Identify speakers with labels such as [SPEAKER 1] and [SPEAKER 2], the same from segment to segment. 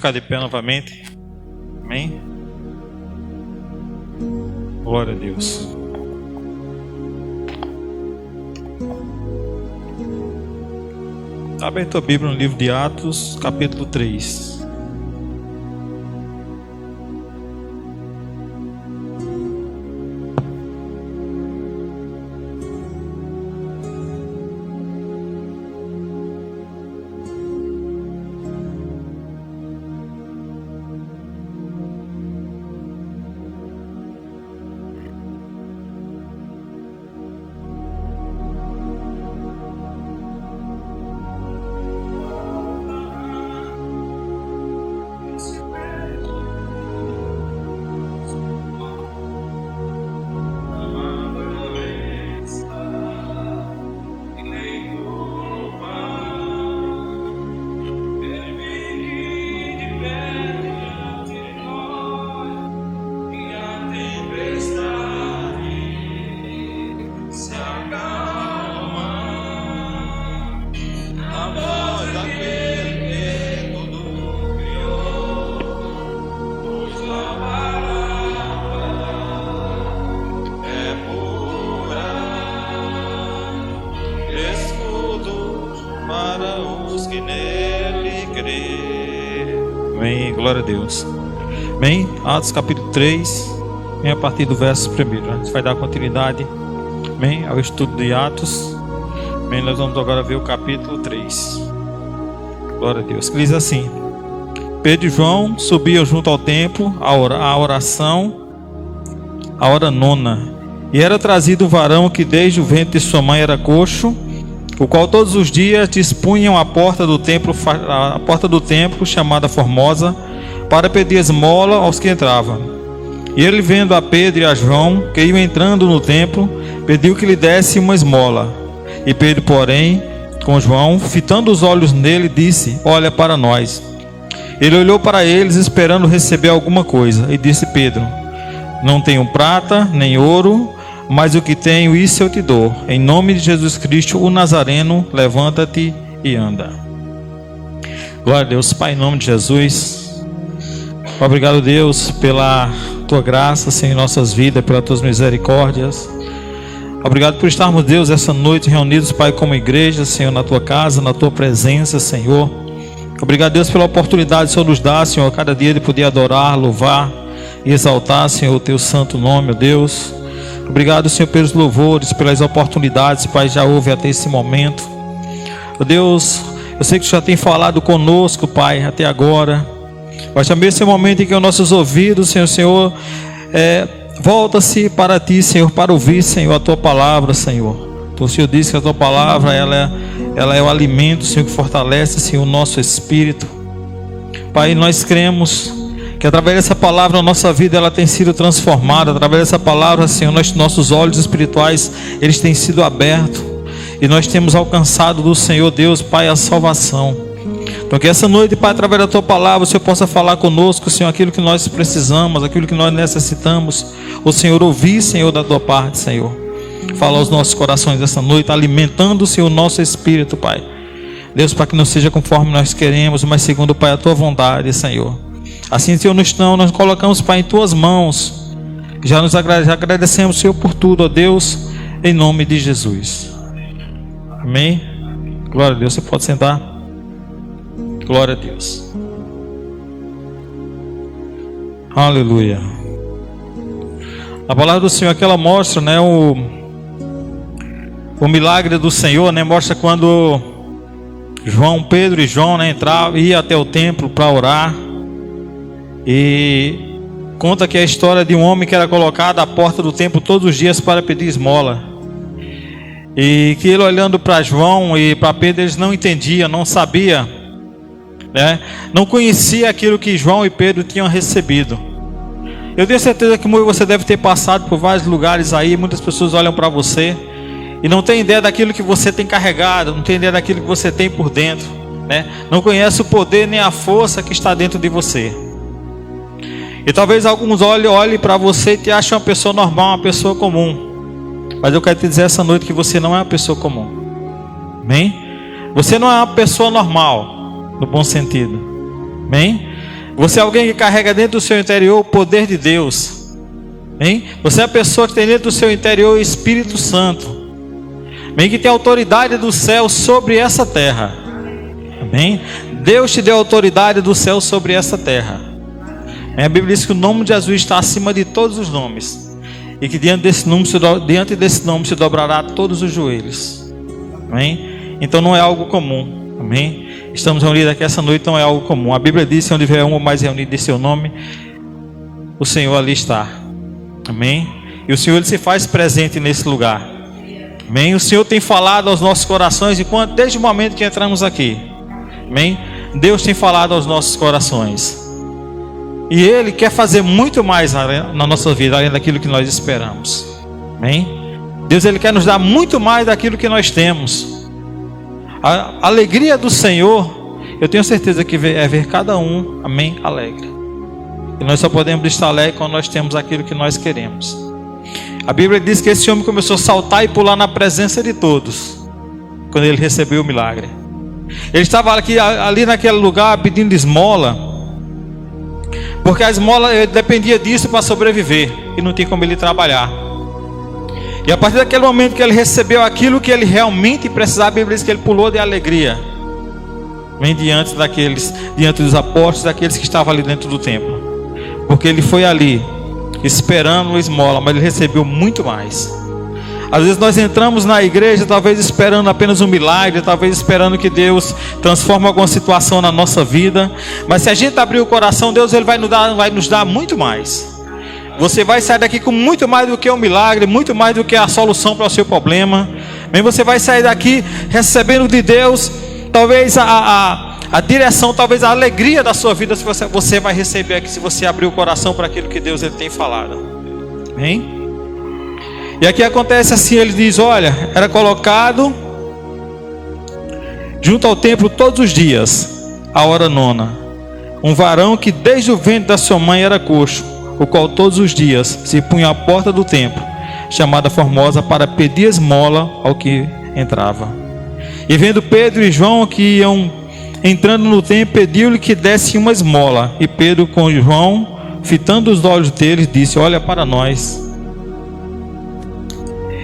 [SPEAKER 1] Ficar de pé novamente. Amém? Glória a Deus. Abre a tua Bíblia no livro de Atos, capítulo 3. Amém, glória a Deus. Amém, Atos capítulo 3, a partir do verso 1. A gente vai dar continuidade, amém, ao estudo de Atos. Amém, nós vamos agora ver o capítulo 3. Glória a Deus, que diz assim: Pedro e João subiam junto ao templo, a oração, a hora nona. E era trazido um varão que desde o ventre de sua mãe era coxo, o qual todos os dias dispunham a porta do templo chamada Formosa, para pedir esmola aos que entravam. E ele, vendo a Pedro e a João, que iam entrando no templo, pediu que lhe desse uma esmola. E Pedro, porém, com João, fitando os olhos nele, disse: Olha para nós. Ele olhou para eles, esperando receber alguma coisa, e disse: Pedro, não tenho prata nem ouro, mas o que tenho, isso eu te dou. Em nome de Jesus Cristo, o Nazareno, levanta-te e anda. Glória a Deus. Pai, em nome de Jesus, obrigado, Deus, pela tua graça, Senhor, em nossas vidas, pelas tuas misericórdias. Obrigado por estarmos, Deus, essa noite reunidos, Pai, como igreja, Senhor, na tua casa, na tua presença, Senhor. Obrigado, Deus, pela oportunidade que o Senhor nos dá, Senhor, a cada dia de poder adorar, louvar e exaltar, Senhor, o teu santo nome, ó Deus. Obrigado, Senhor, pelos louvores, pelas oportunidades, Pai, já houve até esse momento. Ó Deus, eu sei que tu já tem falado conosco, Pai, até agora. Mas também esse momento em que os nossos ouvidos, Senhor, volta-se para ti, Senhor, para ouvir, Senhor, a tua palavra, Senhor. O Senhor disse que a tua palavra, ela é o alimento, Senhor, que fortalece, Senhor, o nosso espírito. Pai, nós cremos que através dessa palavra a nossa vida ela tem sido transformada. Através dessa palavra, Senhor, nossos olhos espirituais eles têm sido abertos e nós temos alcançado do Senhor Deus, Pai, a salvação. Então que essa noite, Pai, através da tua palavra o Senhor possa falar conosco, Senhor, aquilo que nós precisamos, aquilo que nós necessitamos, o Senhor ouvir, Senhor, da tua parte, Senhor. Fala aos nossos corações essa noite, alimentando, Senhor, o nosso espírito, Pai. Deus, para que não seja conforme nós queremos, mas segundo, Pai, a tua vontade, Senhor. Assim, Senhor, nós colocamos, Pai, em tuas mãos. Já agradecemos, Senhor, por tudo, ó Deus, em nome de Jesus. Amém? Glória a Deus. Você pode sentar? Glória a Deus. Aleluia. A palavra do Senhor aqui ela mostra, né, o milagre do Senhor, né? Mostra quando Pedro e João, né, iam até o templo para orar. E conta que é a história de um homem que era colocado à porta do templo todos os dias para pedir esmola. E que ele, olhando para João e para Pedro, eles não entendiam, não sabia, né? Não conhecia aquilo que João e Pedro tinham recebido. Eu tenho certeza que você deve ter passado por vários lugares aí. Muitas pessoas olham para você e não tem ideia daquilo que você tem carregado, não tem ideia daquilo que você tem por dentro, né? Não conhece o poder nem a força que está dentro de você. E talvez alguns olhem para você e te achem uma pessoa normal, uma pessoa comum. Mas eu quero te dizer essa noite que você não é uma pessoa comum. Amém? Você não é uma pessoa normal, no bom sentido. Amém? Você é alguém que carrega dentro do seu interior o poder de Deus. Amém? Você é a pessoa que tem dentro do seu interior o Espírito Santo. Amém? Que tem autoridade do céu sobre essa terra. Amém? Deus te deu autoridade do céu sobre essa terra. Amém? A Bíblia diz que o nome de Jesus está acima de todos os nomes. E que diante desse nome se dobrará todos os joelhos. Amém? Então não é algo comum. Amém? Estamos reunidos aqui essa noite, não é algo comum. A Bíblia diz que onde vier um ou mais reunido em seu nome, o Senhor ali está. Amém? E o Senhor ele se faz presente nesse lugar. Amém? O Senhor tem falado aos nossos corações desde o momento que entramos aqui. Amém? Deus tem falado aos nossos corações. E Ele quer fazer muito mais na nossa vida, além daquilo que nós esperamos. Amém? Deus ele quer nos dar muito mais daquilo que nós temos. A alegria do Senhor, eu tenho certeza que é ver cada um, amém, alegre. E nós só podemos estar alegres quando nós temos aquilo que nós queremos. A Bíblia diz que esse homem começou a saltar e pular na presença de todos, quando ele recebeu o milagre. Ele estava ali naquele lugar pedindo esmola, porque a esmola dependia disso para sobreviver, e não tinha como ele trabalhar. E a partir daquele momento que ele recebeu aquilo que ele realmente precisava, a Bíblia diz que ele pulou de alegria, bem diante dos apóstolos, daqueles que estavam ali dentro do templo, porque ele foi ali esperando a esmola, mas ele recebeu muito mais. Às vezes nós entramos na igreja talvez esperando apenas um milagre, talvez esperando que Deus transforme alguma situação na nossa vida, mas se a gente abrir o coração, Deus ele vai nos dar muito mais. Você vai sair daqui com muito mais do que um milagre, muito mais do que a solução para o seu problema. Bem, você vai sair daqui recebendo de Deus talvez a direção, talvez a alegria da sua vida, se você vai receber aqui, se você abrir o coração para aquilo que Deus ele tem falado. Bem? E aqui acontece assim, ele diz, olha, era colocado junto ao templo todos os dias, a hora 9, um varão que desde o ventre da sua mãe era coxo, o qual todos os dias se punha à porta do templo, chamada Formosa, para pedir esmola ao que entrava. E vendo Pedro e João que iam entrando no templo, pediu-lhe que desse uma esmola. E Pedro com João, fitando os olhos deles, disse, olha para nós.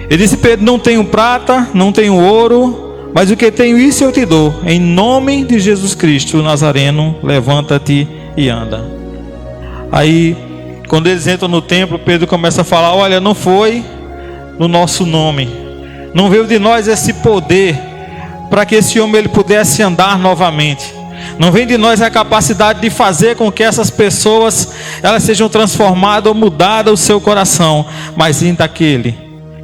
[SPEAKER 1] Ele disse, Pedro, não tenho prata, não tenho ouro, mas o que tenho isso eu te dou. Em nome de Jesus Cristo, o Nazareno, levanta-te e anda. Aí, quando eles entram no templo, Pedro começa a falar, olha, não foi no nosso nome, não veio de nós esse poder para que esse homem ele pudesse andar novamente. Não vem de nós a capacidade de fazer com que essas pessoas elas sejam transformadas ou mudadas o seu coração, mas sim daquele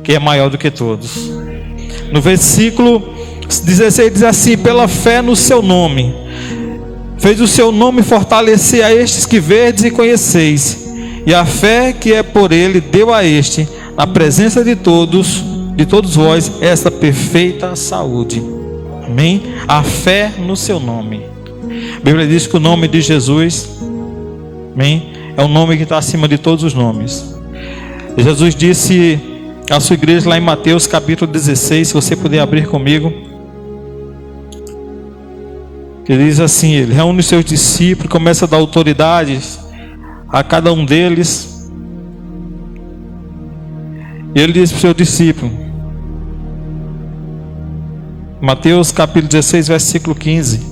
[SPEAKER 1] que é maior do que todos. No versículo 16 diz assim, pela fé no seu nome, fez o seu nome fortalecer a estes que verdes e conheceis, e a fé que é por ele deu a este, na presença de todos vós, esta perfeita saúde. Amém? A fé no seu nome. A Bíblia diz que o nome de Jesus, amém, é o nome que está acima de todos os nomes. Jesus disse à sua igreja lá em Mateus capítulo 16, se você puder abrir comigo, que diz assim, ele reúne os seus discípulos, começa a dar autoridades a cada um deles, e ele diz para o seu discípulo, Mateus capítulo 16, versículo 15,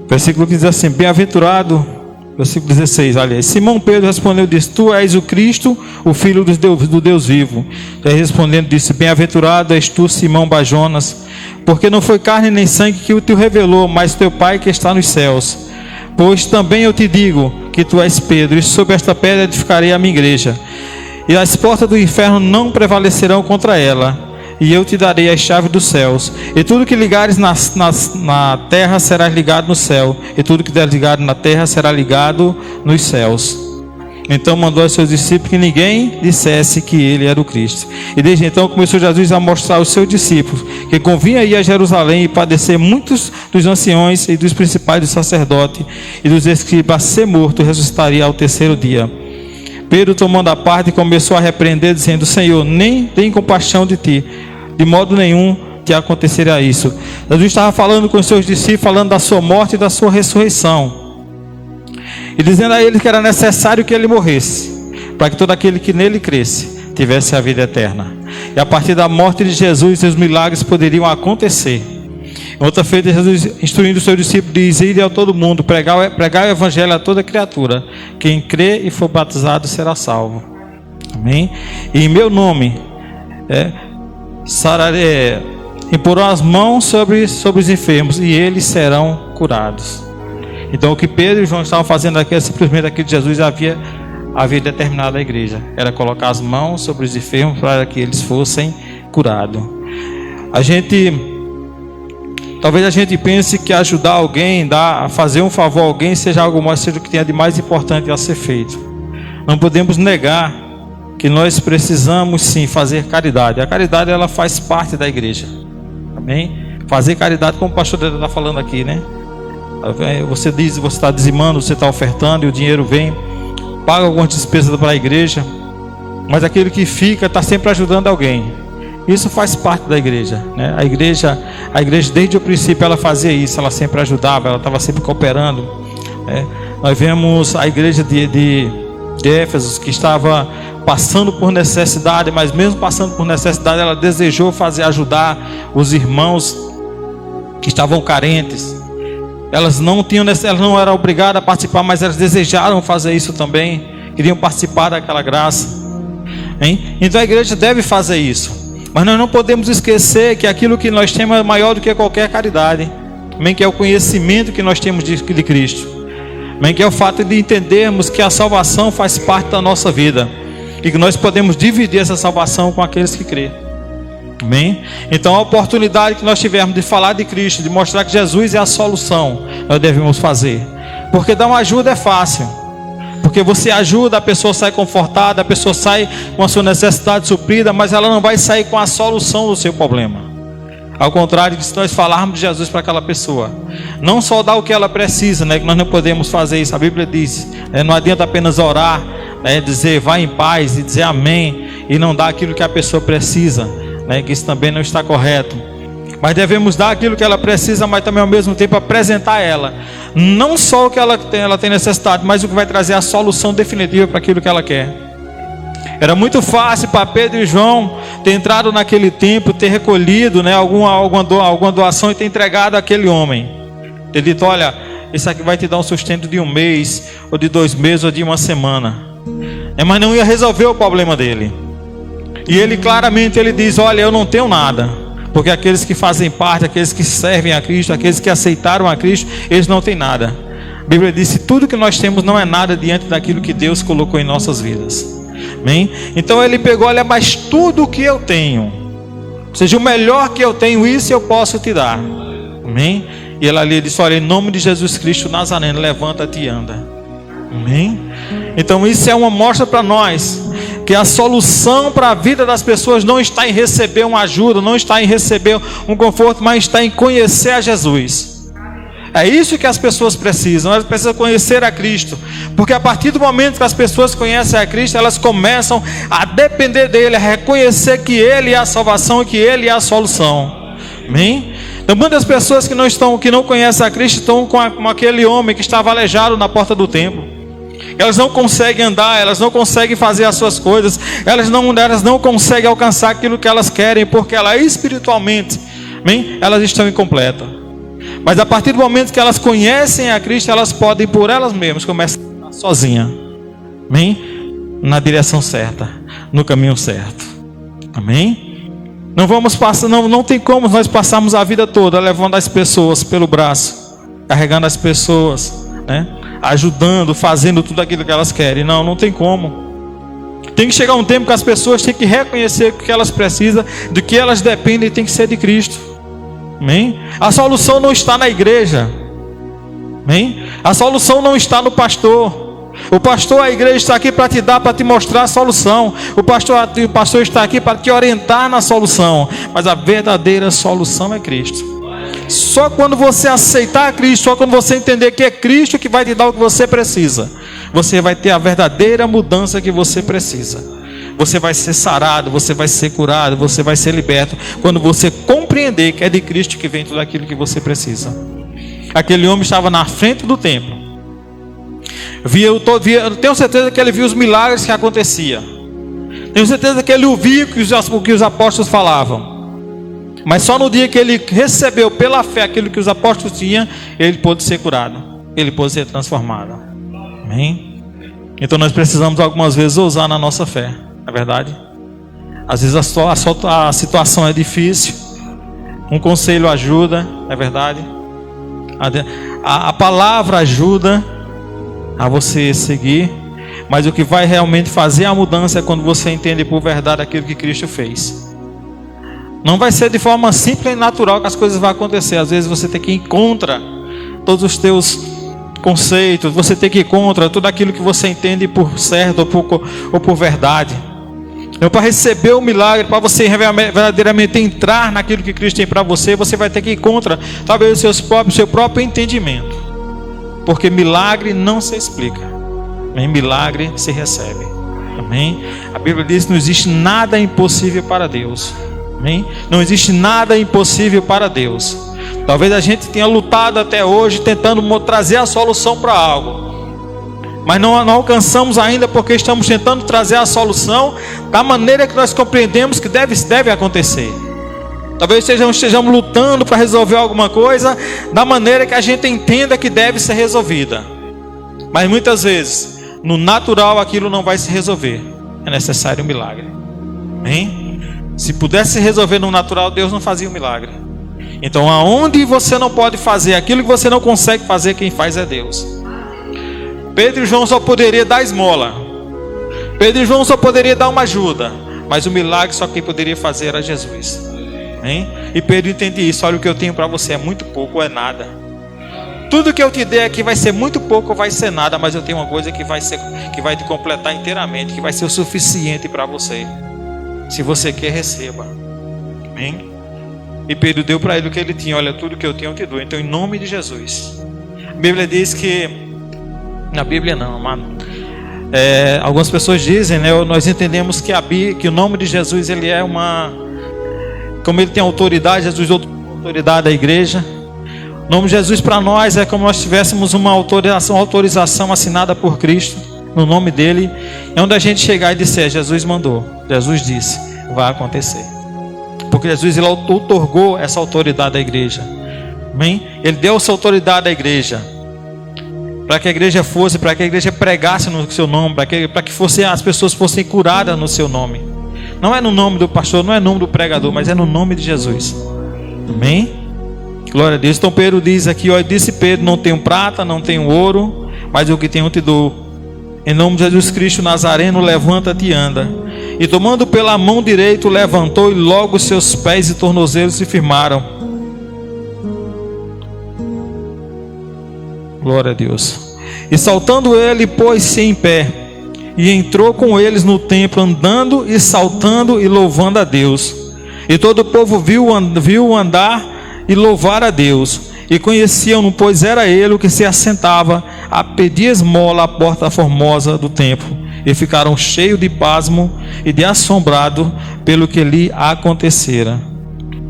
[SPEAKER 1] versículo 15 diz assim, bem-aventurado, versículo 16, aliás, Simão Pedro respondeu, disse, tu és o Cristo, o Filho do Deus vivo. E respondendo disse, bem-aventurado és tu, Simão Bajonas, porque não foi carne nem sangue que o te revelou, mas teu Pai que está nos céus. Pois também eu te digo que tu és Pedro, e sobre esta pedra edificarei a minha igreja, e as portas do inferno não prevalecerão contra ela. E eu te darei as chaves dos céus, e tudo que ligares na terra será ligado no céu, e tudo que deres ligado na terra será ligado nos céus. Então mandou aos seus discípulos que ninguém dissesse que ele era o Cristo. E desde então começou Jesus a mostrar aos seus discípulos que convinha ir a Jerusalém e padecer muitos dos anciões e dos principais dos sacerdotes e dos escribas, ser morto e ressuscitaria ao terceiro dia. Pedro, tomando a parte, começou a repreender, dizendo: Senhor, nem tem compaixão de ti, de modo nenhum te acontecerá isso. Jesus estava falando com os seus discípulos, falando da sua morte e da sua ressurreição, e dizendo a eles que era necessário que ele morresse, para que todo aquele que nele cresce tivesse a vida eterna. E a partir da morte de Jesus, os milagres poderiam acontecer. Outra feita, Jesus, instruindo os seus discípulos, diz: Ide a todo mundo, pregar o evangelho a toda criatura. Quem crê e for batizado será salvo. Amém? E em meu nome imporão as mãos sobre os enfermos e eles serão curados. Então o que Pedro e João estavam fazendo aqui é simplesmente aquilo que Jesus havia determinado à igreja. Era colocar as mãos sobre os enfermos para que eles fossem curados. Talvez a gente pense que ajudar alguém, fazer um favor a alguém seja algo mais, seja o que tenha de mais importante a ser feito. Não podemos negar que nós precisamos sim fazer caridade. A caridade, ela faz parte da igreja. Amém? Fazer caridade, como o pastor está falando aqui, né? Você diz, você está dizimando, você está ofertando e o dinheiro vem, paga algumas despesas para a igreja, mas aquele que fica está sempre ajudando alguém. Isso faz parte da igreja, né? A igreja desde o princípio ela fazia isso, ela sempre ajudava, ela estava sempre cooperando, né? Nós vemos a igreja de Éfeso, que estava passando por necessidade, mas mesmo passando por necessidade, ela desejou ajudar os irmãos que estavam carentes. Elas não eram obrigadas a participar, mas elas desejaram fazer isso também, queriam participar daquela graça, hein? Então a igreja deve fazer isso. Mas nós não podemos esquecer que aquilo que nós temos é maior do que qualquer caridade. Amém? Que é o conhecimento que nós temos de Cristo. Amém? Que é o fato de entendermos que a salvação faz parte da nossa vida. E que nós podemos dividir essa salvação com aqueles que crêem. Amém? Então a oportunidade que nós tivermos de falar de Cristo, de mostrar que Jesus é a solução, nós devemos fazer. Porque dar uma ajuda é fácil. Porque você ajuda, a pessoa sai confortada, a pessoa sai com a sua necessidade suprida, mas ela não vai sair com a solução do seu problema. Ao contrário, se nós falarmos de Jesus para aquela pessoa, não só dar o que ela precisa, né, que nós não podemos fazer isso. A Bíblia diz, não adianta apenas orar, dizer vá em paz e dizer amém, e não dar aquilo que a pessoa precisa, né, que isso também não está correto. Mas devemos dar aquilo que ela precisa, mas também ao mesmo tempo apresentar a ela, não só o que ela tem necessidade, mas o que vai trazer a solução definitiva para aquilo que ela quer. Era muito fácil para Pedro e João ter entrado naquele templo, ter recolhido, né, alguma doação e ter entregado àquele homem. Ter dito: olha, isso aqui vai te dar um sustento de 1 mês, ou de 2 meses, ou de 1 semana. Mas não ia resolver o problema dele. E ele claramente diz: olha, eu não tenho nada. Porque aqueles que fazem parte, aqueles que servem a Cristo, aqueles que aceitaram a Cristo, eles não têm nada. A Bíblia diz que tudo que nós temos não é nada diante daquilo que Deus colocou em nossas vidas. Amém? Então ele pegou: olha, mas tudo que eu tenho, ou seja, o melhor que eu tenho, isso eu posso te dar. Amém? E ela ali disse: olha, em nome de Jesus Cristo Nazareno, levanta-te e anda. Amém? Então isso é uma mostra para nós que a solução para a vida das pessoas não está em receber uma ajuda, não está em receber um conforto, mas está em conhecer a Jesus. É isso que as pessoas precisam. Elas precisam conhecer a Cristo, porque a partir do momento que as pessoas conhecem a Cristo, elas começam a depender dele, a reconhecer que ele é a salvação e que ele é a solução. Amém? Então muitas pessoas que não conhecem a Cristo estão como aquele homem que estava aleijado na porta do templo. Elas não conseguem andar, elas não conseguem fazer as suas coisas, elas não conseguem alcançar aquilo que elas querem, porque espiritualmente, amém, elas estão incompletas. Mas a partir do momento que elas conhecem a Cristo, elas podem por elas mesmas começar a andar sozinha, amém, na direção certa, no caminho certo. Amém? Não tem como nós passarmos a vida toda levando as pessoas pelo braço, carregando as pessoas, né, ajudando, fazendo tudo aquilo que elas querem. Não tem como. Tem que chegar um tempo que as pessoas têm que reconhecer que elas precisam, de que elas dependem, tem que ser de Cristo. Amém? A solução não está na igreja. Amém? A solução não está no pastor. O pastor, a igreja está aqui para te dar, para te mostrar a solução. O pastor está aqui para te orientar na solução. Mas a verdadeira solução é Cristo. Só quando você aceitar Cristo, só quando você entender que é Cristo que vai te dar o que você precisa, você vai ter a verdadeira mudança que você precisa. Você vai ser sarado, você vai ser curado, você vai ser liberto, quando você compreender que é de Cristo que vem tudo aquilo que você precisa. Aquele homem estava na frente do templo. Eu tenho certeza que ele viu os milagres que aconteciam. Tenho certeza que ele ouvia o que os apóstolos falavam. Mas só no dia que ele recebeu pela fé aquilo que os apóstolos tinham, ele pôde ser curado, ele pôde ser transformado. Amém? Então nós precisamos algumas vezes ousar na nossa fé, não é verdade? Às vezes a situação é difícil, um conselho ajuda, não é verdade? A palavra ajuda a você seguir, mas o que vai realmente fazer a mudança é quando você entende por verdade aquilo que Cristo fez. Não vai ser de forma simples e natural que as coisas vão acontecer. Às vezes você tem que ir contra todos os teus conceitos, você tem que ir contra tudo aquilo que você entende por certo ou por verdade. Então, para receber o milagre, para você verdadeiramente entrar naquilo que Cristo tem para você, você vai ter que ir contra talvez o seu próprio entendimento. Porque milagre não se explica, amém? Milagre se recebe. Amém? A Bíblia diz que não existe nada impossível para Deus. Amém? Não existe nada impossível para Deus. Talvez a gente tenha lutado até hoje tentando trazer a solução para algo, mas não alcançamos ainda, porque estamos tentando trazer a solução da maneira que nós compreendemos que deve acontecer. Talvez estejamos lutando para resolver alguma coisa da maneira que a gente entenda que deve ser resolvida, mas muitas vezes no natural aquilo não vai se resolver. É necessário um milagre. Amém? Se pudesse resolver no natural, Deus não fazia um milagre. Então, aonde você não pode fazer aquilo que você não consegue fazer, quem faz é Deus. Pedro e João só poderiam dar esmola. Pedro e João só poderiam dar uma ajuda. Mas o milagre só quem poderia fazer era Jesus. Hein? E Pedro entende isso. Olha, o que eu tenho para você é muito pouco ou é nada. Tudo que eu te der aqui vai ser muito pouco ou vai ser nada. Mas eu tenho uma coisa que vai te completar inteiramente, que vai ser o suficiente para você. Se você quer, receba. Amém? E Pedro deu para ele o que ele tinha. Olha, tudo que eu tenho eu te dou. Então, em nome de Jesus. A Bíblia diz que... Na Bíblia não, mano. Algumas pessoas dizem, né? Nós entendemos que o nome de Jesus, ele é uma... Como ele tem autoridade, Jesus deu autoridade à igreja. O nome de Jesus para nós é como nós tivéssemos uma autorização assinada por Cristo. No nome dele, é onde a gente chegar e disser: Jesus mandou, Jesus disse, vai acontecer. Porque Jesus, ele outorgou essa autoridade à igreja. Amém? Ele deu essa autoridade à igreja, para que a igreja fosse, para que a igreja pregasse no seu nome, para que as pessoas fossem curadas no seu nome. Não é no nome do pastor, não é no nome do pregador, mas é no nome de Jesus. Amém? Glória a Deus. Então Pedro diz aqui, ó, disse Pedro: não tenho prata, não tenho ouro, mas o que tenho eu te dou. Em nome de Jesus Cristo Nazareno, levanta-te e anda. E tomando pela mão direita, levantou, e logo seus pés e tornozelos se firmaram. Glória a Deus. E saltando ele, pôs-se em pé, e entrou com eles no templo, andando e saltando e louvando a Deus. E todo o povo viu andar e louvar a Deus. E conheciam-no, pois era ele o que se assentava a pedir esmola à porta formosa do templo. E ficaram cheios de pasmo e de assombrado pelo que lhe acontecera.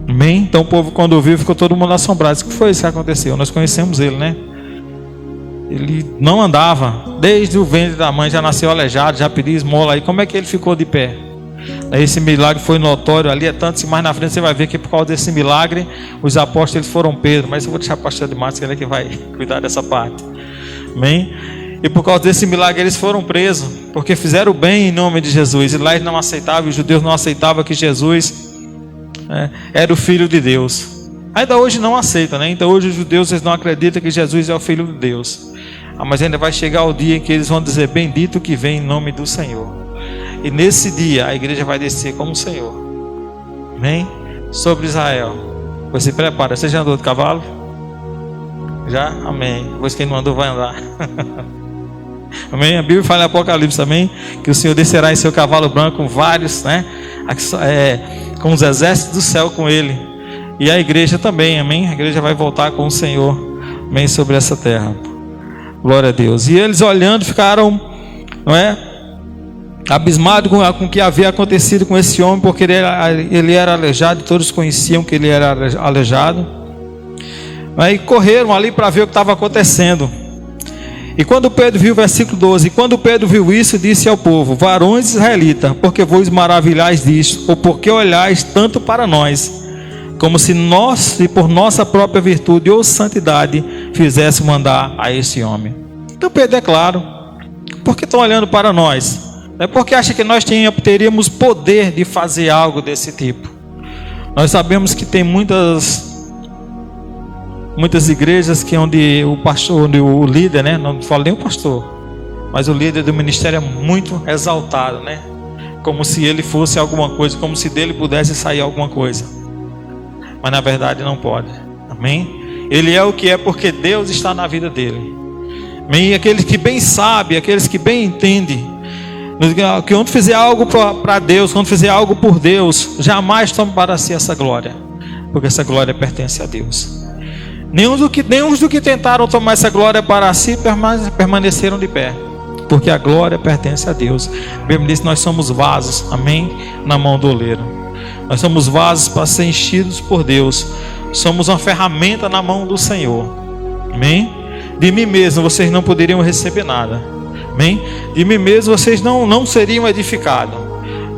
[SPEAKER 1] Amém? Então o povo, quando ouviu, ficou todo mundo assombrado. O que foi isso que aconteceu? Nós conhecemos ele, né? Ele não andava, desde o ventre da mãe já nasceu aleijado, já pedia esmola. Aí como é que ele ficou de pé? Esse milagre foi notório ali, é tanto que mais na frente você vai ver que por causa desse milagre os apóstolos foram presos. Mas eu vou deixar a pastor de Matos, que ele é que vai cuidar dessa parte. Amém? E por causa desse milagre eles foram presos, porque fizeram bem em nome de Jesus. E lá eles não aceitavam, os judeus não aceitavam que Jesus era o Filho de Deus. Ainda hoje não aceitam, né? Então hoje os judeus, eles não acreditam que Jesus é o Filho de Deus. Mas ainda vai chegar o dia em que eles vão dizer: bendito que vem em nome do Senhor. E nesse dia a igreja vai descer como o Senhor. Amém? Sobre Israel. Você se prepara. Você já andou de cavalo? Já? Amém. Pois quem não andou vai andar. Amém? A Bíblia fala em Apocalipse também que o Senhor descerá em seu cavalo branco com vários, né? Com os exércitos do céu com ele. E a igreja também, amém? A igreja vai voltar com o Senhor, amém, sobre essa terra. Glória a Deus. E eles olhando ficaram, não é, abismados com o que havia acontecido com esse homem, porque ele era aleijado, e todos conheciam que ele era aleijado. Aí correram ali para ver o que estava acontecendo. E quando Pedro viu, versículo 12, e quando Pedro viu isso, disse ao povo: varões israelitas, porque vos maravilhais disto, ou porque olhais tanto para nós, como se nós, e por nossa própria virtude ou santidade, fizéssemos andar a esse homem. Então Pedro é claro: por que estão olhando para nós? É porque acha que nós teríamos poder de fazer algo desse tipo. Nós sabemos que tem muitas igrejas que onde o pastor, onde o líder, né, não falo nem o pastor, mas o líder do ministério é muito exaltado, né? Como se ele fosse alguma coisa, como se dele pudesse sair alguma coisa. Mas na verdade não pode. Amém? Ele é o que é porque Deus está na vida dele. Amém? E aqueles que bem sabem, aqueles que bem entendem, que quando fizer algo para Deus, quando fizer algo por Deus, jamais tome para si essa glória, porque essa glória pertence a Deus. Nenhum do que tentaram tomar essa glória para si permaneceram de pé, porque a glória pertence a Deus. A Bíblia diz que nós somos vasos, amém, na mão do oleiro. Nós somos vasos para ser enchidos por Deus. Somos uma ferramenta na mão do Senhor. Amém? De mim mesmo vocês não poderiam receber nada. Amém? De mim mesmo vocês não seriam edificados.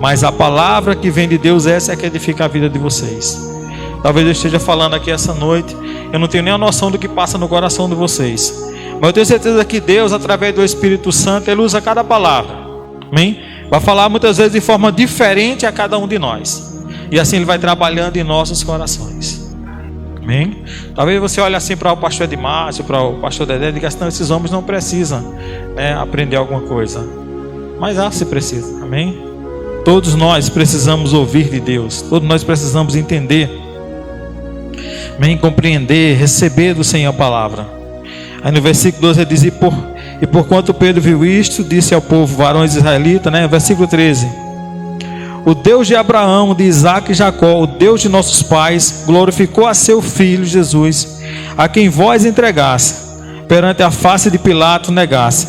[SPEAKER 1] Mas a palavra que vem de Deus, essa é que edifica a vida de vocês. Talvez eu esteja falando aqui essa noite, eu não tenho nem a noção do que passa no coração de vocês. Mas eu tenho certeza que Deus, através do Espírito Santo, Ele usa cada palavra. Amém? Vai falar muitas vezes de forma diferente a cada um de nós. E assim Ele vai trabalhando em nossos corações. Amém? Talvez você olhe assim para o pastor Edmárcio, para o pastor Dedé, e diga assim: não, esses homens não precisam, né, aprender alguma coisa. Mas se precisa. Amém? Todos nós precisamos ouvir de Deus. Todos nós precisamos entender. Amém? Compreender, receber do Senhor a palavra. Aí no versículo 12 ele diz: e porquanto Pedro viu isto, disse ao povo, varões israelitas, né? Versículo 13: o Deus de Abraão, de Isaque e Jacó, o Deus de nossos pais, glorificou a seu filho Jesus, a quem vós entregasse, perante a face de Pilato negasse,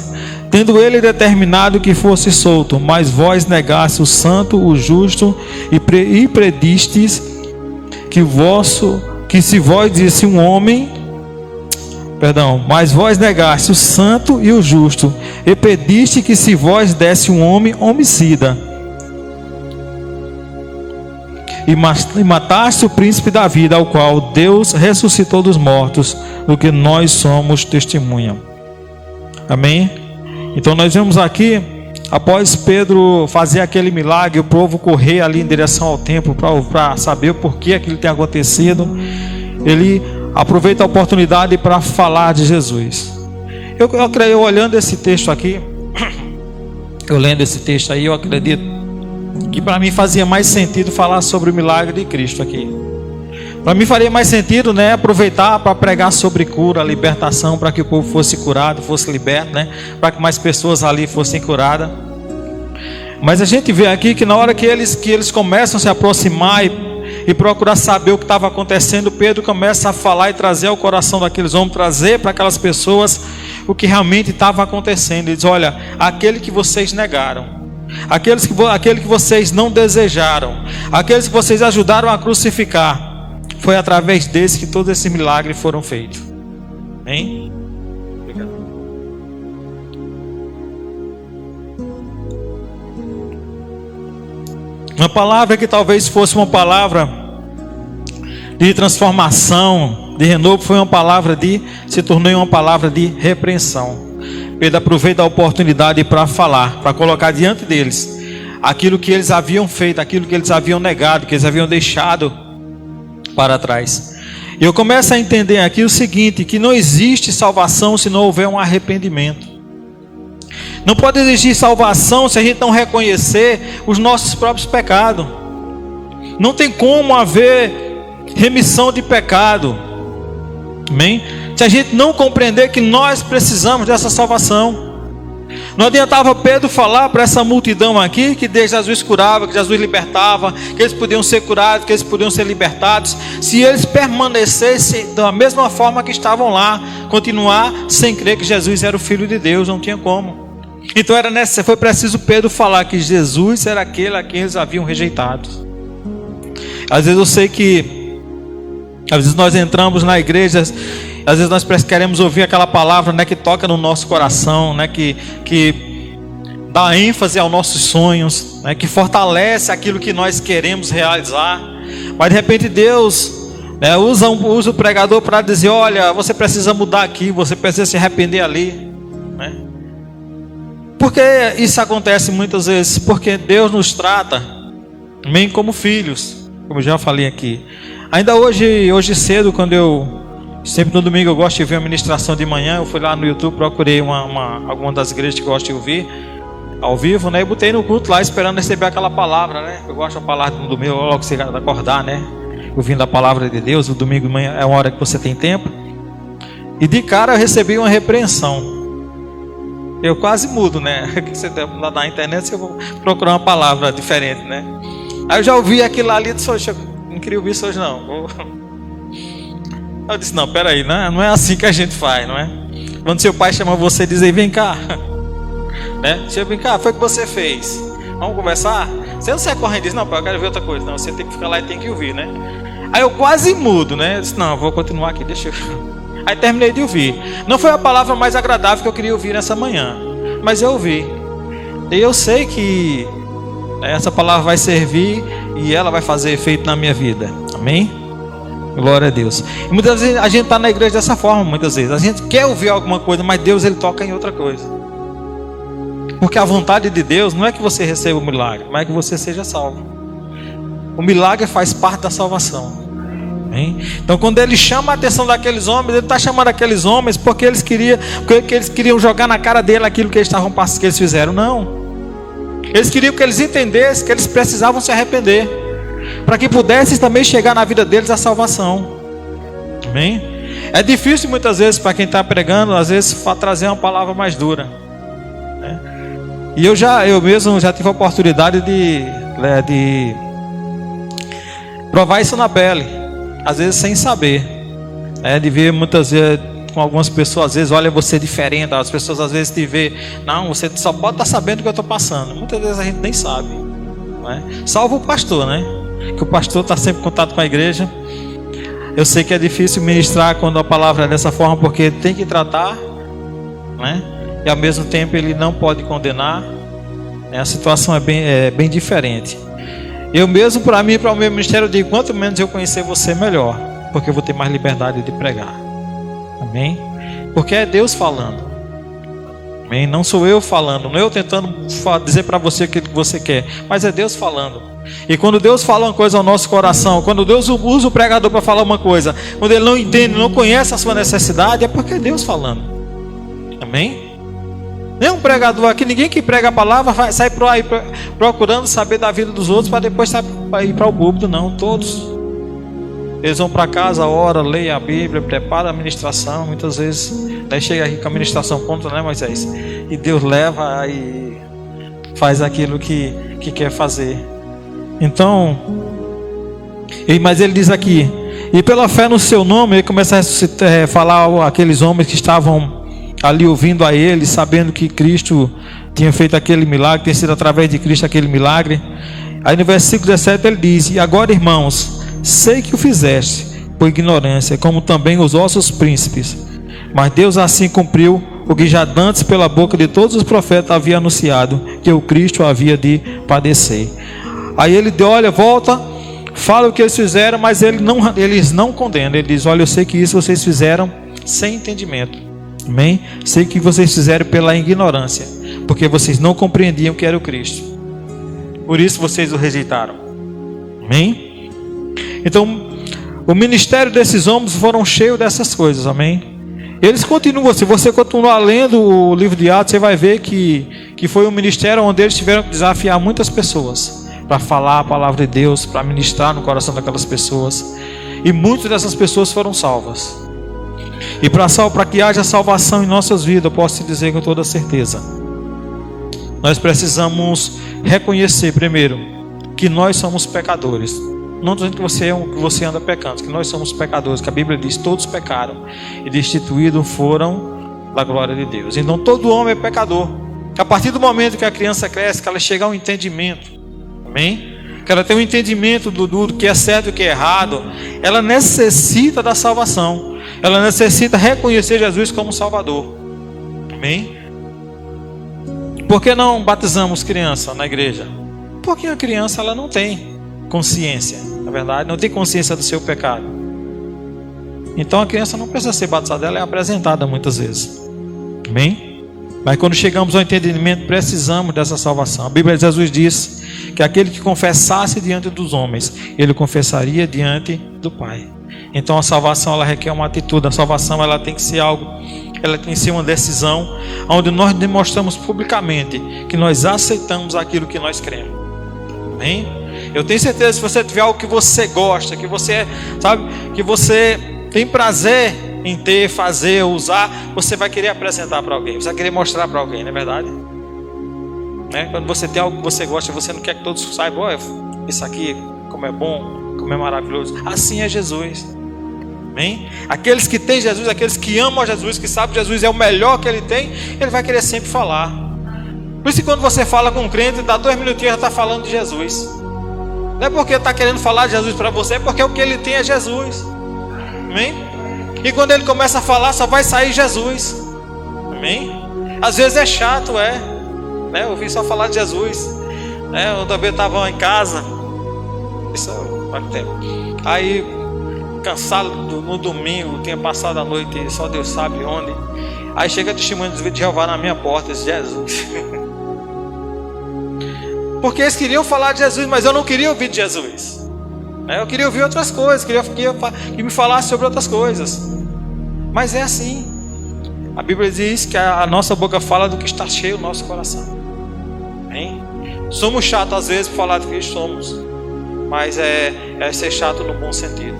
[SPEAKER 1] tendo ele determinado que fosse solto, mas vós negasse o santo, o justo, e predistes que se vós disse um homem, mas vós negaste o santo e o justo, e pediste que se vós desse um homem homicida, e mataste o príncipe da vida, ao qual Deus ressuscitou dos mortos, do que nós somos testemunha. Amém? Então nós vemos aqui, após Pedro fazer aquele milagre, o povo correr ali em direção ao templo para saber o porquê aquilo tem acontecido, ele aproveita a oportunidade para falar de Jesus. Eu creio, olhando esse texto aqui, eu lendo esse texto aí, eu acredito que para mim fazia mais sentido falar sobre o milagre de Cristo aqui. Para mim faria mais sentido, né, aproveitar para pregar sobre cura, libertação, para que o povo fosse curado, fosse liberto, né, para que mais pessoas ali fossem curadas. Mas a gente vê aqui que na hora que eles começam a se aproximar e procurar saber o que estava acontecendo, Pedro começa a falar e trazer ao coração daqueles homens, trazer para aquelas pessoas o que realmente estava acontecendo. Ele diz: olha, aquele que vocês negaram, aquele que vocês não desejaram, aqueles que vocês ajudaram a crucificar, foi através desse que todos esses milagres foram feitos. Amém? Obrigado. Uma palavra que talvez fosse uma palavra de transformação, de renovo, se tornou uma palavra de repreensão. Pedro aproveita a oportunidade para falar, para colocar diante deles aquilo que eles haviam feito, aquilo que eles haviam negado, que eles haviam deixado para trás. E eu começo a entender aqui o seguinte: que não existe salvação se não houver um arrependimento. Não pode existir salvação se a gente não reconhecer os nossos próprios pecados. Não tem como haver remissão de pecado. Amém? Se a gente não compreender que nós precisamos dessa salvação. Não adiantava Pedro falar para essa multidão aqui que Jesus curava, que Jesus libertava, que eles podiam ser curados, que eles podiam ser libertados, se eles permanecessem da mesma forma que estavam lá, continuar sem crer que Jesus era o Filho de Deus, não tinha como. Então foi preciso Pedro falar que Jesus era aquele a quem eles haviam rejeitado. Às vezes eu sei que, às vezes nós entramos na igreja, às vezes nós queremos ouvir aquela palavra, né, que toca no nosso coração, né, que dá ênfase aos nossos sonhos, né, que fortalece aquilo que nós queremos realizar. Mas de repente Deus, né, usa o pregador para dizer: olha, você precisa mudar aqui, você precisa se arrepender ali, né? Porque isso acontece muitas vezes? Porque Deus nos trata bem como filhos, como eu já falei aqui. Ainda hoje cedo, sempre no domingo eu gosto de ver a ministração de manhã. Eu fui lá no YouTube, procurei alguma das igrejas que eu gosto de ouvir ao vivo, né? E botei no culto lá esperando receber aquela palavra, né? Eu gosto da palavra no domingo, logo que você acordar, né? Ouvindo a palavra de Deus. O domingo de manhã é uma hora que você tem tempo. E de cara eu recebi uma repreensão. Eu quase mudo, né? Você na internet eu vou procurar uma palavra diferente, né? Aí eu já ouvi aquilo ali e disse: não queria ouvir isso hoje não. Eu disse: não, peraí, não é assim que a gente faz, não é? Quando seu pai chama você e diz: vem cá, né? Vem cá, foi o que você fez, vamos conversar? Você não sai correndo e diz: não, pai, eu quero ver outra coisa. Não, você tem que ficar lá e tem que ouvir, né? Aí eu quase mudo, né? Eu disse: não, eu vou continuar aqui, deixa eu... Aí terminei de ouvir. Não foi a palavra mais agradável que eu queria ouvir nessa manhã, mas eu ouvi. E eu sei que essa palavra vai servir e ela vai fazer efeito na minha vida. Amém? Glória a Deus. E muitas vezes a gente está na igreja dessa forma. Muitas vezes a gente quer ouvir alguma coisa, mas Deus, ele toca em outra coisa. Porque a vontade de Deus não é que você receba o milagre, mas é que você seja salvo. O milagre faz parte da salvação. Então quando ele chama a atenção daqueles homens, ele está chamando aqueles homens porque eles queriam jogar na cara dele aquilo que eles fizeram. Não, eles queriam que eles entendessem que eles precisavam se arrepender, para que pudesse também chegar na vida deles a salvação. Amém? É difícil muitas vezes para quem está pregando, às vezes trazer uma palavra mais dura, né? E eu mesmo já tive a oportunidade de provar isso na pele. Às vezes sem saber, de ver muitas vezes com algumas pessoas, às vezes olha você diferente, as pessoas às vezes te vê, não, você só pode estar sabendo o que eu estou passando. Muitas vezes a gente nem sabe, né? Salvo o pastor, né? Que o pastor está sempre em contato com a igreja. Eu sei que é difícil ministrar quando a palavra é dessa forma, porque tem que tratar, né? E ao mesmo tempo ele não pode condenar, né? A situação é bem diferente. Eu mesmo, para mim, para o meu ministério, eu digo: quanto menos eu conhecer você, melhor, porque eu vou ter mais liberdade de pregar. Amém? Porque é Deus falando. Amém? Não sou eu falando, não é eu tentando dizer para você o que você quer, mas é Deus falando. E quando Deus fala uma coisa ao nosso coração, quando Deus usa o pregador para falar uma coisa, quando ele não entende, não conhece a sua necessidade, é porque é Deus falando. Amém? Nenhum pregador aqui, ninguém que prega a palavra sai por aí procurando saber da vida dos outros para depois ir para o púlpito. Não, todos eles vão para casa, ora, leem a Bíblia, preparam a ministração. Muitas vezes daí chega aqui com a ministração pronta, né, Moisés? E Deus leva e faz aquilo que quer fazer. Então, mas ele diz aqui: e pela fé no seu nome, ele começa a falar aqueles homens que estavam ali ouvindo a ele, sabendo que Cristo tinha feito aquele milagre, tinha sido através de Cristo aquele milagre. Aí no versículo 17 ele diz: e agora, irmãos, sei que o fizeste por ignorância, como também os vossos príncipes, mas Deus assim cumpriu o que já dantes pela boca de todos os profetas havia anunciado, que o Cristo havia de padecer. Aí ele olha, volta, fala o que eles fizeram, mas eles não condenam. Ele diz: olha, eu sei que isso vocês fizeram sem entendimento. Amém? Sei que vocês fizeram pela ignorância, porque vocês não compreendiam que era o Cristo, por isso vocês o rejeitaram. Amém? Então o ministério desses homens foram cheios dessas coisas. Amém? Eles continuam. Se você continuar lendo o livro de Atos, você vai ver que foi um ministério onde eles tiveram que desafiar muitas pessoas para falar a palavra de Deus, para ministrar no coração daquelas pessoas, e muitas dessas pessoas foram salvas. E para que haja salvação em nossas vidas, eu posso te dizer com toda certeza, nós precisamos reconhecer primeiro que nós somos pecadores. Não estou dizendo que você anda pecando, que nós somos pecadores, que a Bíblia diz: todos pecaram e destituídos foram da glória de Deus. Então todo homem é pecador. A partir do momento que a criança cresce, que ela chega ao entendimento, amém? Que ela tem um entendimento do que é certo e o que é errado, ela necessita da salvação, ela necessita reconhecer Jesus como Salvador, amém? Por que não batizamos criança na igreja? Porque a criança ela não tem consciência, na verdade, não tem consciência do seu pecado. Então a criança não precisa ser batizada, ela é apresentada muitas vezes, amém? Mas quando chegamos ao entendimento, precisamos dessa salvação. A Bíblia de Jesus diz que aquele que confessasse diante dos homens, ele confessaria diante do Pai. Então a salvação ela requer uma atitude. A salvação ela tem que ser algo, ela tem que ser uma decisão, onde nós demonstramos publicamente que nós aceitamos aquilo que nós cremos. Amém? Eu tenho certeza que se você tiver algo que você gosta, que você sabe, que você tem prazer em ter, fazer, usar, você vai querer apresentar para alguém, você vai querer mostrar para alguém, não é verdade? Né? Quando você tem algo que você gosta, você não quer que todos saibam: olha, isso aqui, como é bom, como é maravilhoso. Assim é Jesus. Amém? Aqueles que têm Jesus, aqueles que amam a Jesus, que sabem que Jesus é o melhor que ele tem, ele vai querer sempre falar. Por isso que quando você fala com um crente, dá 2 minutinhos já está falando de Jesus. Não é porque está querendo falar de Jesus para você, é porque o que ele tem é Jesus. Amém? E quando ele começa a falar, só vai sair Jesus. Amém? Às vezes é chato, né? Ouvir só falar de Jesus. Eu também estava em casa, isso faz tempo. Aí, cansado no domingo, tinha passado a noite, só Deus sabe onde. Aí chega testemunho de Jeová na minha porta, diz: Jesus. Porque eles queriam falar de Jesus, mas eu não queria ouvir de Jesus. Eu queria ouvir outras coisas, queria que me falasse sobre outras coisas. Mas é assim. A Bíblia diz que a nossa boca fala do que está cheio o nosso coração. Amém? Somos chatos às vezes por falar de Cristo, somos. Mas é ser chato no bom sentido.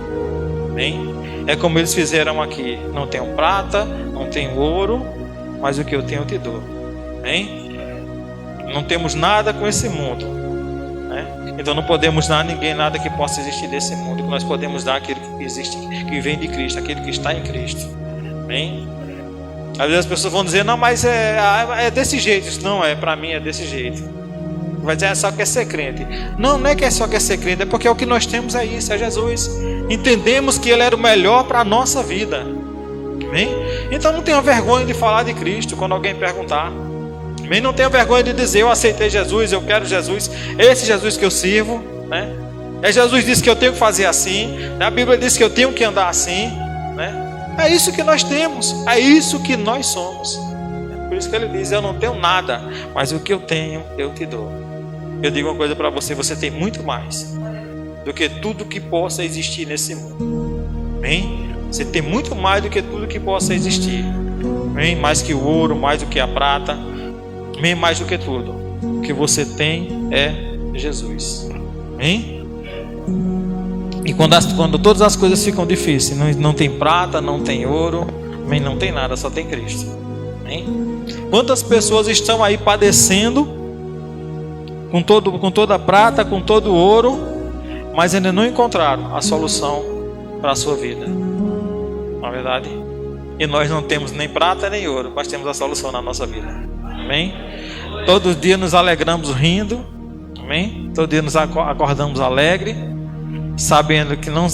[SPEAKER 1] Amém? É como eles fizeram aqui: não tenho prata, não tenho ouro, mas o que eu tenho eu te dou. Amém? Não temos nada com esse mundo, né? Então não podemos dar a ninguém nada que possa existir desse mundo. Nós podemos dar aquilo que existe, que vem de Cristo, aquilo que está em Cristo. Amém? Às vezes as pessoas vão dizer: não, mas é desse jeito. Isso não é, para mim é desse jeito. Vai dizer: só quer ser crente. Não, não é que só quer ser crente, é porque o que nós temos é isso, é Jesus. Entendemos que Ele era o melhor para a nossa vida. Amém? Então não tenha vergonha de falar de Cristo quando alguém perguntar. Amém? Não tenha vergonha de dizer: eu aceitei Jesus, eu quero Jesus, esse Jesus que eu sirvo, né? Jesus disse que eu tenho que fazer assim, a Bíblia diz que eu tenho que andar assim, né? É isso que nós temos, é isso que nós somos. Por isso que ele diz: eu não tenho nada, mas o que eu tenho eu te dou. Eu digo uma coisa para você: você tem muito mais do que tudo que possa existir nesse mundo. Amém? Você tem muito mais do que tudo que possa existir. Amém? Mais que o ouro, mais do que a prata, amém? Mais do que tudo. O que você tem é Jesus. Amém? E quando todas as coisas ficam difíceis, não tem prata, não tem ouro, amém? Não tem nada, só tem Cristo. Amém? Quantas pessoas estão aí padecendo com toda a prata, com todo o ouro, mas ainda não encontraram a solução para a sua vida? Não é verdade? E nós não temos nem prata nem ouro, mas temos a solução na nossa vida. Amém? Todos os dias nos alegramos rindo. Amém? Todo dia nos acordamos alegre, sabendo que não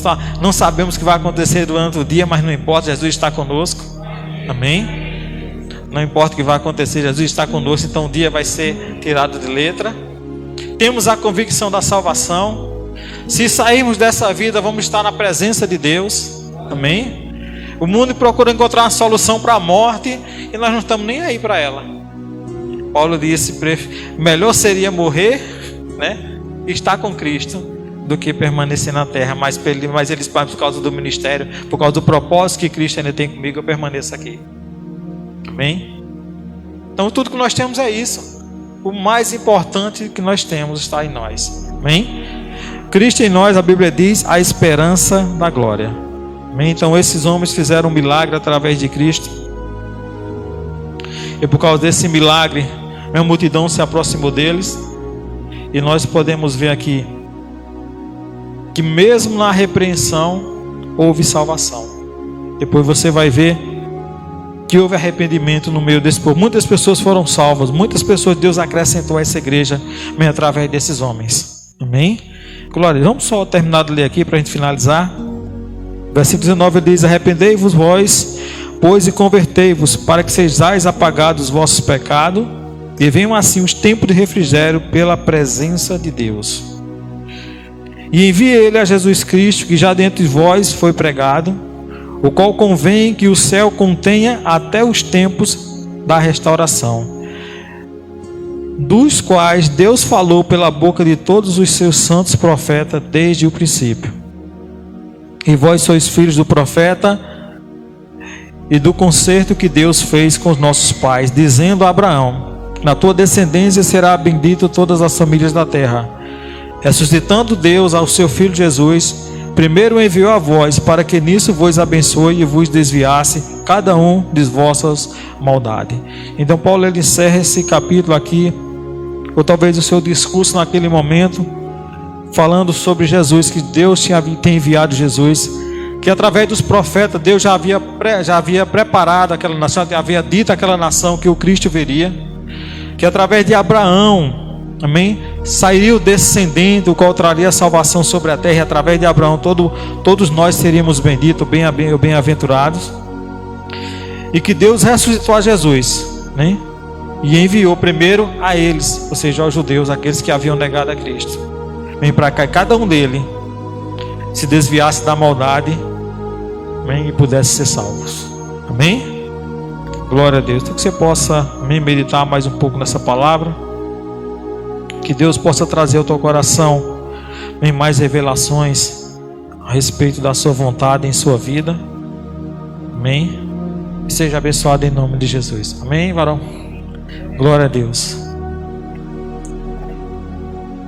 [SPEAKER 1] sabemos o que vai acontecer durante o dia, mas não importa, Jesus está conosco. Amém? Não importa o que vai acontecer, Jesus está conosco. Então o dia vai ser tirado de letra. Temos a convicção da salvação. Se sairmos dessa vida, vamos estar na presença de Deus. Amém? O mundo procura encontrar uma solução para a morte e nós não estamos nem aí para ela. Paulo disse: melhor seria morrer, né, e estar com Cristo, do que permanecer na terra. Mas eles, por causa do ministério, por causa do propósito que Cristo ainda tem comigo, eu permaneço aqui. Amém? Então tudo que nós temos é isso. O mais importante que nós temos está em nós. Amém? Cristo em nós, a Bíblia diz, a esperança da glória. Amém? Então esses homens fizeram um milagre através de Cristo. E por causa desse milagre, A multidão se aproximou deles. E nós podemos ver aqui que mesmo na repreensão houve salvação. Depois você vai ver que houve arrependimento no meio desse povo. Muitas pessoas foram salvas. Muitas pessoas Deus acrescentou a essa igreja através desses homens. Amém? Glória. Vamos só terminar de ler aqui para a gente finalizar. Versículo 19 diz: arrependei-vos vós, pois, e convertei-vos, para que sejais apagados os vossos pecados, e venham assim os tempos de refrigério pela presença de Deus. E envie ele a Jesus Cristo, que já dentre vós foi pregado, o qual convém que o céu contenha até os tempos da restauração, dos quais Deus falou pela boca de todos os seus santos profetas desde o princípio. E vós sois filhos do profeta e do concerto que Deus fez com os nossos pais, dizendo a Abraão: na tua descendência será bendito todas as famílias da terra. Ressuscitando Deus ao seu Filho Jesus, primeiro enviou a vós, para que nisso vos abençoe e vos desviasse cada um de vossas maldades. Então Paulo ele encerra esse capítulo aqui, ou talvez o seu discurso naquele momento, falando sobre Jesus, que Deus tem enviado Jesus, que através dos profetas Deus já havia preparado aquela nação, havia dito àquela nação que o Cristo viria, que através de Abraão, amém, sairia o descendente, o qual traria a salvação sobre a terra, e através de Abraão todos nós seríamos benditos, bem-aventurados, e que Deus ressuscitou a Jesus, né? E enviou primeiro a eles, ou seja, aos judeus, aqueles que haviam negado a Cristo, vem para cá, cada um deles se desviasse da maldade, amém, e pudesse ser salvos. Amém? Glória a Deus. Então que você possa meditar mais um pouco nessa palavra, que Deus possa trazer ao teu coração mais revelações a respeito da sua vontade em sua vida. Amém? E seja abençoado em nome de Jesus. Amém, varão? Glória a Deus.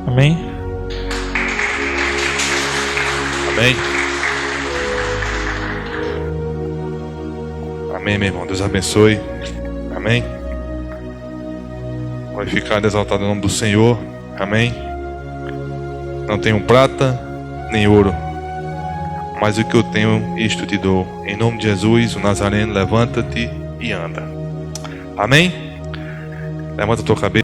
[SPEAKER 1] Amém?
[SPEAKER 2] Amém. Amém, meu irmão. Deus abençoe. Amém. Glorificado e exaltado o nome do Senhor. Amém. Não tenho prata nem ouro, mas o que eu tenho, isto te dou. Em nome de Jesus, o Nazareno, levanta-te e anda. Amém. Levanta a tua cabeça.